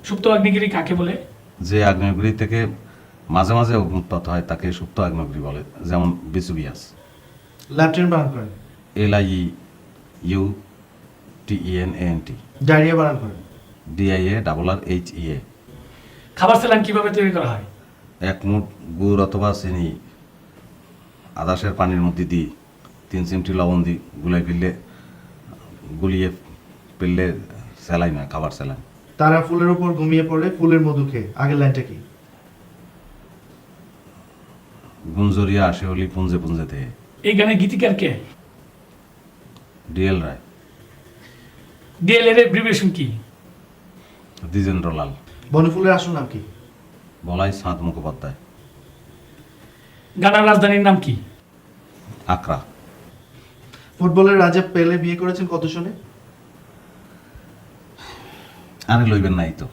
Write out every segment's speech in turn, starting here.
সুপ্ত আগ্নেয়গিরি কাকে বলে? যে আগ্নেয়গিরি থেকে মাঝে মাঝে অগ্নুৎপাত হয় তাকে সুপ্ত আগ্নেয়গিরি বলে, যেমন ভেসুভিয়াস। ল্যাট্রিন বানান করেন। LIEUTENANT। ডায়রিয়া বানান করেন। DIARRHEA। খাবার স্যালাইন কিভাবে তৈরি করা হয়? এক মুঠ গুড় অথবা চিনি আদাসের পানির মধ্যে দিয়ে 3 চিমটি লবণ দিয়ে গুলিয়ে ফেললে স্যালাইন হয়, খাবার স্যালাইন। তারা ফুলের উপর ঘুমিয়ে পড়ে ফুলের মধু খেয়ে। আগের লাইনটা কি? গুঞ্জরিয়া আসে হলি পুঞ্জে পুঞ্জে থেকে। এই গানের গীতিকার কে? DL রায়। ডিএল এর এব্রিভিয়েশন কি? দ্বিজেন্দ্রলাল। বনফুলের আসল নাম কি? বলাই চাঁদ মুখোপাধ্যায়। গানার রাজধানীর নাম কি? আকরা। ফুটবলের রাজা পেলে বিয়ে করেছেন কত সনে? আরে লইবেন নাই তো,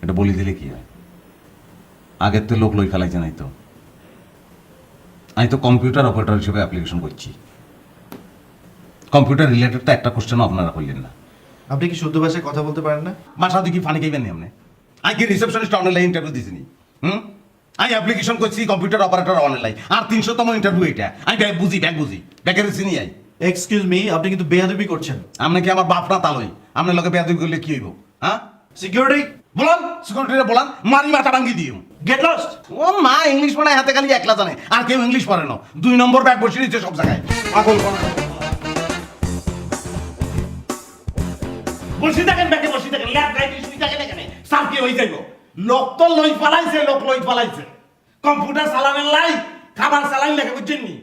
এটা বলি দিলে কি হয়? আগের তো লোক লই ফেলাইছে নাই তো। আমি তো কম্পিউটার অপারেটর হিসেবে অ্যাপ্লিকেশন করছি। কম্পিউটার রিলেটেড তো একটা কোশ্চেনও আপনারা করলেন না। আপনি কি শুদ্ধ ভাষায় কথা বলতে পারেন না? বাসা দেখি ফানি খাইবেন নি আপনি? আমি কি রিসেপশনিস্ট অনলাইন ইন্টারভিউ দিছিনি? আমি অ্যাপ্লিকেশন করছি কম্পিউটার অপারেটর অনলাইন, আর 300তম ইন্টারভিউ এটা। আমি ব্যাগ বুঝি ব্যাগের চিনি আই। এক্সকিউজ মি, আপনি কিন্তু বেয়াদবি করছেন। আপনি কি আমার বাপ না তালই? আপনার লোকে বেয়াদবি করলে কি হইব? হ্যাঁ, সিকিউরিটি, বলান সিকিউরিটিরে বলান, মারি মাথা ভাঙ্গি দিও। Get lost. ও মা, ইংলিশ পড়ে হাতে খালি একলা জানে, আর কেউ ইংলিশ পড়ে না। 2 নম্বর ব্যাগ বসে নিচ্ছে সব জায়গায়। পাগল কোন বসে থাকেন, ব্যাগে বসে থাকেন, ল্যাব গাইতে শুই থাকেন এখানে। স্যার কি হই যাইব? লোক তো লই ফালাইছে, লোক লই ফালাইছে। কম্পিউটার চালানের লাই খাবার চালাইন লাগে, বুঝছেন নি?